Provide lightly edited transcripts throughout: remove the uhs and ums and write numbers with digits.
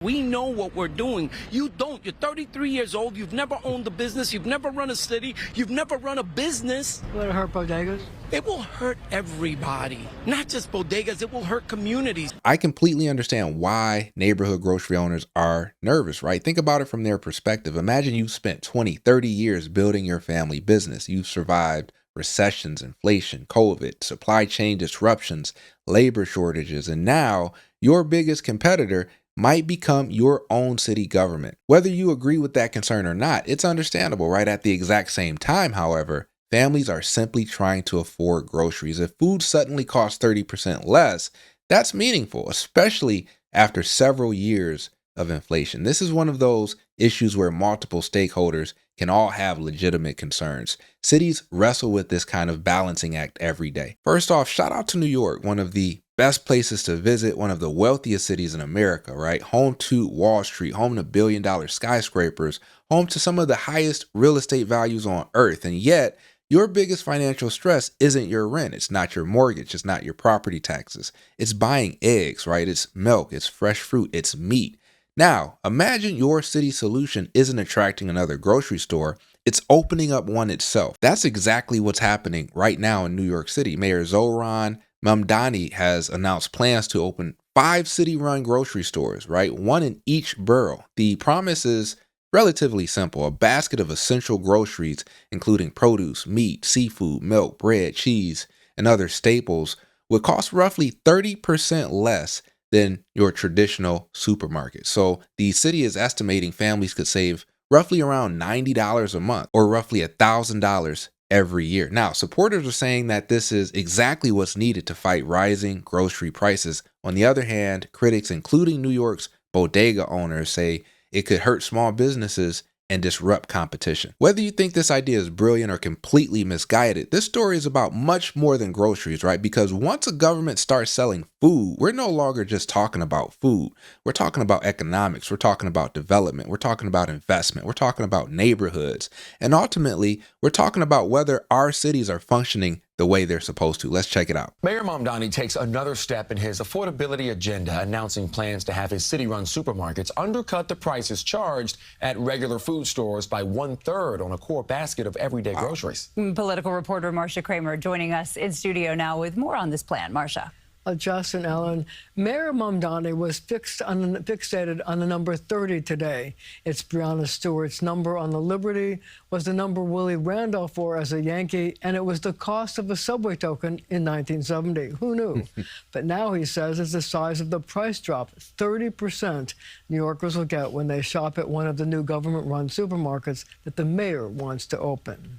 We know what we're doing. You don't. You're 33 years old. You've never owned a business. You've never run a city. You've never run a business. Will it hurt bodegas? It will hurt everybody, not just bodegas. It will hurt communities. I completely understand why neighborhood grocery owners are nervous, right? Think about it from their perspective. Imagine you've spent 20, 30 years building your family business. You've survived recessions, inflation, COVID, supply chain disruptions, labor shortages, and now your biggest competitor might become your own city government. Whether you agree with that concern or not, it's understandable, right? At the exact same time, however, families are simply trying to afford groceries. If food suddenly costs 30% less, that's meaningful, especially after several years of inflation. This is one of those issues where multiple stakeholders can all have legitimate concerns. Cities wrestle with this kind of balancing act every day. First off, shout out to New York, one of the best places to visit, one of the wealthiest cities in America, right? Home to Wall Street, home to billion-dollar skyscrapers, home to some of the highest real estate values on earth. And yet, your biggest financial stress isn't your rent. It's not your mortgage. It's not your property taxes. It's buying eggs, right? It's milk. It's fresh fruit. It's meat. Now, imagine your city solution isn't attracting another grocery store. It's opening up one itself. That's exactly what's happening right now in New York City. Mayor Zohran Mamdani has announced plans to open 5 city-run grocery stores, right? One in each borough. The promise is relatively simple: a basket of essential groceries, including produce, meat, seafood, milk, bread, cheese, and other staples, would cost roughly 30% less than your traditional supermarket. So the city is estimating families could save roughly around $90 a month, or roughly $1,000 every year. Now, supporters are saying that this is exactly what's needed to fight rising grocery prices. On the other hand, critics, including New York's bodega owners, say it could hurt small businesses and disrupt competition. Whether you think this idea is brilliant or completely misguided, this story is about much more than groceries, right? Because once a government starts selling food, we're no longer just talking about food. We're talking about economics. We're talking about development. We're talking about investment. We're talking about neighborhoods. And ultimately, we're talking about whether our cities are functioning the way they're supposed to. Let's check it out. Mayor Mamdani takes another step in his affordability agenda, announcing plans to have his city-run supermarkets undercut the prices charged at regular food stores by 1/3 on a core basket of everyday groceries. Political reporter Marcia Kramer joining us in studio now with more on this plan. Marcia. Justin, Ellen, Mayor Mamdani was fixated on the number 30 today. It's Breonna Stewart's number on the Liberty, was the number Willie Randolph wore as a Yankee, and it was the cost of a subway token in 1970. Who knew? But now he says it's the size of the price drop, 30% New Yorkers will get when they shop at one of the new government-run supermarkets that the mayor wants to open.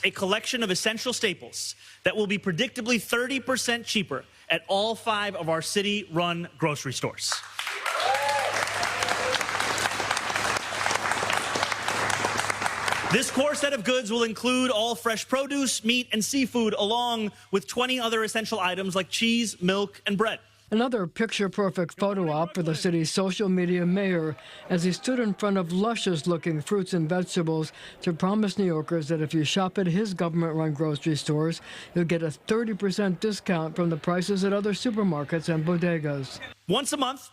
A collection of essential staples that will be predictably 30% cheaper at all 5 of our city-run grocery stores. This core set of goods will include all fresh produce, meat, and seafood, along with 20 other essential items like cheese, milk, and bread. Another picture-perfect photo op for the city's social media mayor as he stood in front of luscious-looking fruits and vegetables to promise New Yorkers that if you shop at his government-run grocery stores, you'll get a 30% discount from the prices at other supermarkets and bodegas. Once a month,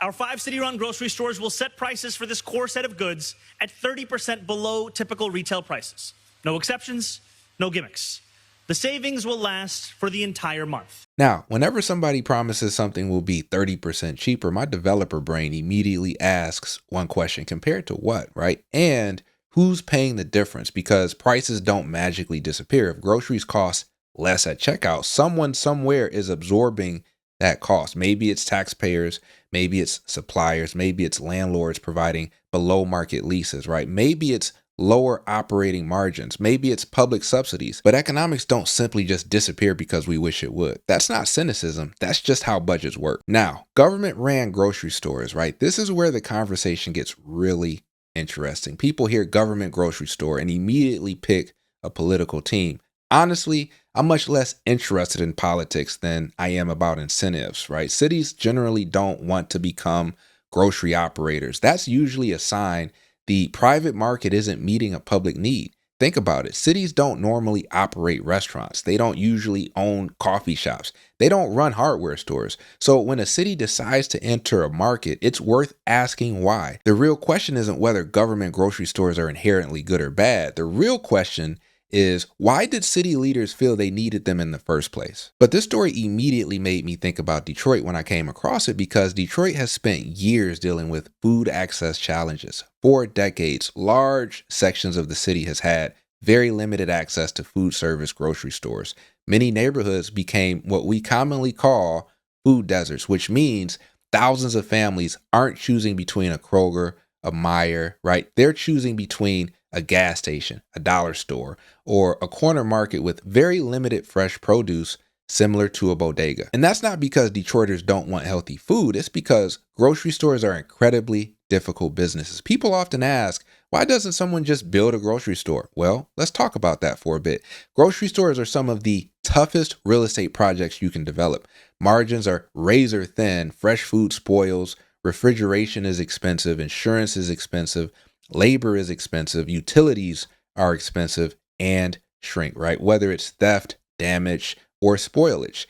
our 5 city-run grocery stores will set prices for this core set of goods at 30% below typical retail prices. No exceptions, no gimmicks. The savings will last for the entire month. Now, whenever somebody promises something will be 30% cheaper, my developer brain immediately asks one question: compared to what, right? And who's paying the difference? Because prices don't magically disappear. If groceries cost less at checkout, someone somewhere is absorbing that cost. Maybe it's taxpayers, maybe it's suppliers, maybe it's landlords providing below market leases, right? Maybe it's lower operating margins. Maybe it's public subsidies, but economics don't simply just disappear because we wish it would. That's not cynicism. That's just how budgets work. Now, government ran grocery stores, right? This is where the conversation gets really interesting. People hear government grocery store and immediately pick a political team. Honestly, I'm much less interested in politics than I am about incentives, right? Cities generally don't want to become grocery operators. That's usually a sign the private market isn't meeting a public need. Think about it. Cities don't normally operate restaurants. They don't usually own coffee shops. They don't run hardware stores. So when a city decides to enter a market, it's worth asking why. The real question isn't whether government grocery stores are inherently good or bad. The real question is, why did city leaders feel they needed them in the first place? But this story immediately made me think about Detroit when I came across it, because Detroit has spent years dealing with food access challenges. For decades, large sections of the city has had very limited access to food service grocery stores. Many neighborhoods became what we commonly call food deserts, which means thousands of families aren't choosing between a Kroger, a Meijer, right? They're choosing between a gas station, a dollar store, or a corner market with very limited fresh produce similar to a bodega. And that's not because Detroiters don't want healthy food. It's because grocery stores are incredibly difficult businesses. People often ask, why doesn't someone just build a grocery store? Well, let's talk about that for a bit. Grocery stores are some of the toughest real estate projects you can develop. Margins are razor thin, fresh food spoils, refrigeration is expensive, insurance is expensive, labor is expensive, utilities are expensive, and shrink, right? Whether it's theft, damage, or spoilage.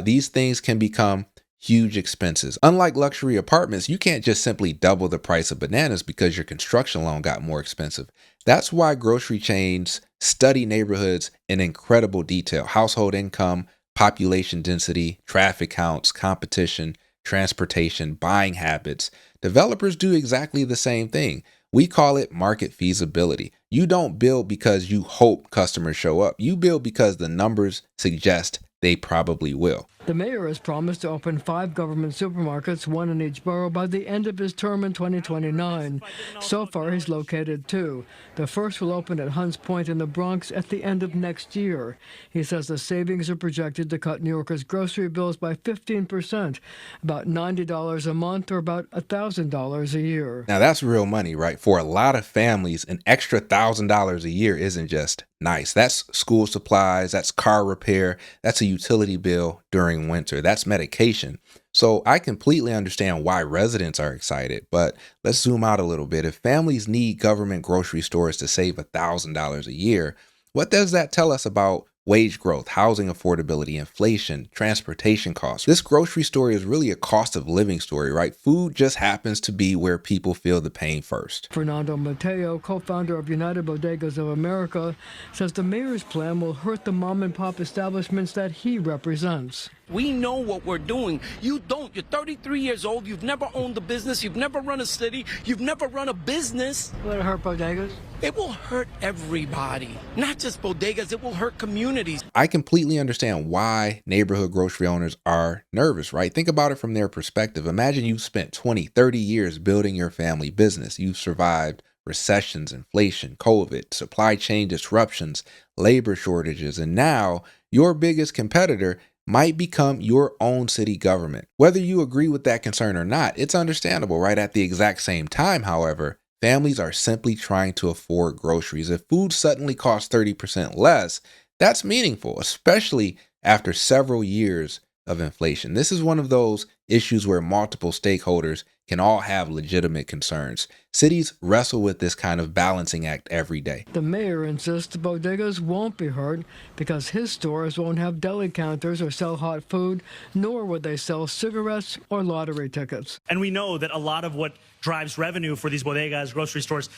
These things can become huge expenses. Unlike luxury apartments, you can't just simply double the price of bananas because your construction loan got more expensive. That's why grocery chains study neighborhoods in incredible detail: household income, population density, traffic counts, competition, transportation, buying habits. Developers do exactly the same thing. We call it market feasibility. You don't build because you hope customers show up. You build because the numbers suggest they probably will. The mayor has promised to open 5 government supermarkets, 1 in each borough, by the end of his term in 2029. So far, he's located 2. The first will open at Hunts Point in the Bronx at the end of next year. He says the savings are projected to cut New Yorkers' grocery bills by 15%, about $90 a month or about $1,000 a year. Now that's real money, right? For a lot of families, an extra $1,000 a year isn't just nice. That's school supplies, that's car repair, that's a utility bill during winter, that's medication. So I completely understand why residents are excited, but let's zoom out a little bit. If families need government grocery stores to save $1,000 a year, what does that tell us about wage growth, housing affordability, inflation, transportation costs? This grocery story is really a cost of living story, right? Food just happens to be where people feel the pain first. Fernando Mateo, co-founder of United Bodegas of America, says the mayor's plan will hurt the mom and pop establishments that he represents. We know what we're doing. You don't. You're 33 years old. You've never owned a business. You've never run a city. You've never run a business. Will it hurt bodegas? It will hurt everybody, not just bodegas. It will hurt communities. I completely understand why neighborhood grocery owners are nervous, right? Think about it from their perspective. Imagine you've spent 20, 30 years building your family business. You've survived recessions, inflation, COVID, supply chain disruptions, labor shortages, and now your biggest competitor might become your own city government. Whether you agree with that concern or not, it's understandable, right? At the exact same time, however, families are simply trying to afford groceries. If food suddenly costs 30% less, that's meaningful, especially after several years of inflation. This is one of those issues where multiple stakeholders can all have legitimate concerns. Cities wrestle with this kind of balancing act every day. The mayor insists bodegas won't be hurt because his stores won't have deli counters or sell hot food, nor would they sell cigarettes or lottery tickets. And we know that a lot of what drives revenue for these bodegas, grocery stores,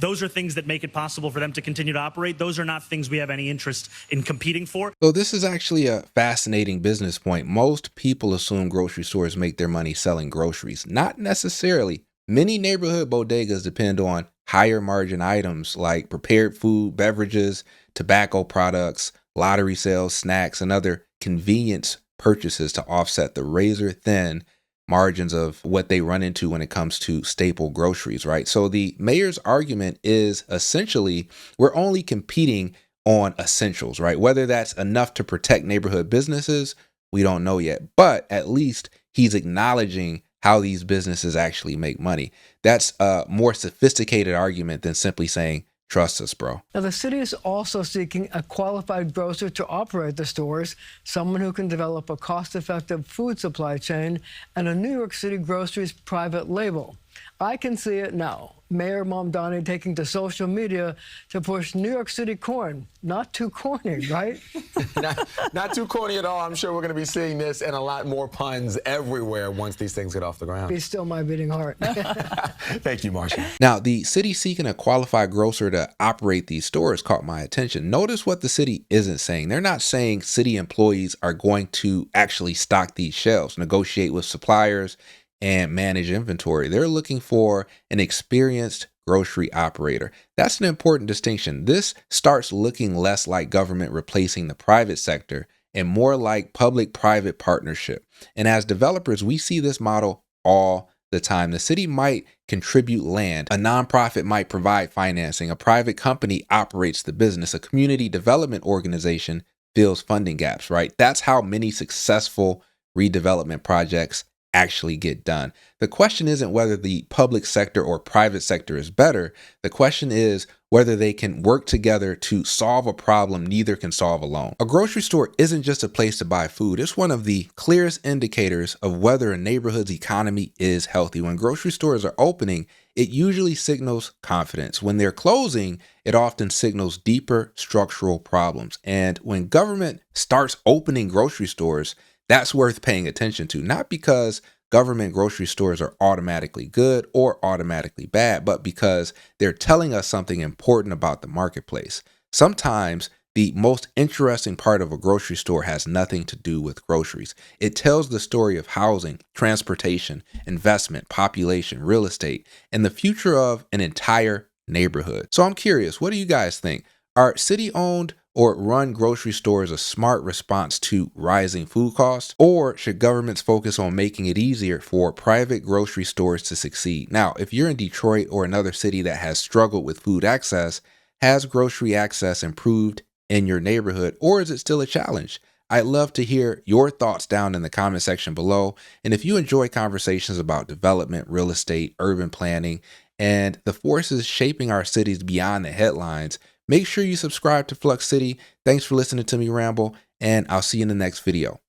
those are things that make it possible for them to continue to operate. Those are not things we have any interest in competing for. So this is actually a fascinating business point. Most people assume grocery stores make their money selling groceries. Not necessarily. Many neighborhood bodegas depend on higher margin items like prepared food, beverages, tobacco products, lottery sales, snacks, and other convenience purchases to offset the razor thin margins of what they run into when it comes to staple groceries, right? So the mayor's argument is essentially we're only competing on essentials, right? Whether that's enough to protect neighborhood businesses, we don't know yet, but at least he's acknowledging how these businesses actually make money. That's a more sophisticated argument than simply saying, trust us, bro. Now, the city is also seeking a qualified grocer to operate the stores, someone who can develop a cost-effective food supply chain and a New York City groceries private label. I can see it now. Mayor Mamdani taking to social media to push New York City corn. Not too corny, right? Not too corny at all. I'm sure we're going to be seeing this and a lot more puns everywhere once these things get off the ground. Be still my beating heart. Thank you, Marcia. Now, the city seeking a qualified grocer to operate these stores caught my attention. Notice what the city isn't saying. They're not saying city employees are going to actually stock these shelves, negotiate with suppliers, and manage inventory. They're looking for an experienced grocery operator. That's an important distinction. This starts looking less like government replacing the private sector and more like public-private partnership. And as developers, we see this model all the time. The city might contribute land, a nonprofit might provide financing, a private company operates the business, a community development organization fills funding gaps, right? That's how many successful redevelopment projects actually get done. The question isn't whether the public sector or private sector is better. The question is whether they can work together to solve a problem neither can solve alone. A grocery store isn't just a place to buy food. It's one of the clearest indicators of whether a neighborhood's economy is healthy. When grocery stores are opening, it usually signals confidence. When they're closing, it often signals deeper structural problems. And when government starts opening grocery stores, that's worth paying attention to, not because government grocery stores are automatically good or automatically bad, but because they're telling us something important about the marketplace. Sometimes the most interesting part of a grocery store has nothing to do with groceries. It tells the story of housing, transportation, investment, population, real estate, and the future of an entire neighborhood. So I'm curious, what do you guys think? Are city-owned or run grocery stores a smart response to rising food costs? Or should governments focus on making it easier for private grocery stores to succeed? Now, if you're in Detroit or another city that has struggled with food access, has grocery access improved in your neighborhood, or is it still a challenge? I'd love to hear your thoughts down in the comment section below. And if you enjoy conversations about development, real estate, urban planning, and the forces shaping our cities beyond the headlines, make sure you subscribe to Flux City. Thanks for listening to me ramble, and I'll see you in the next video.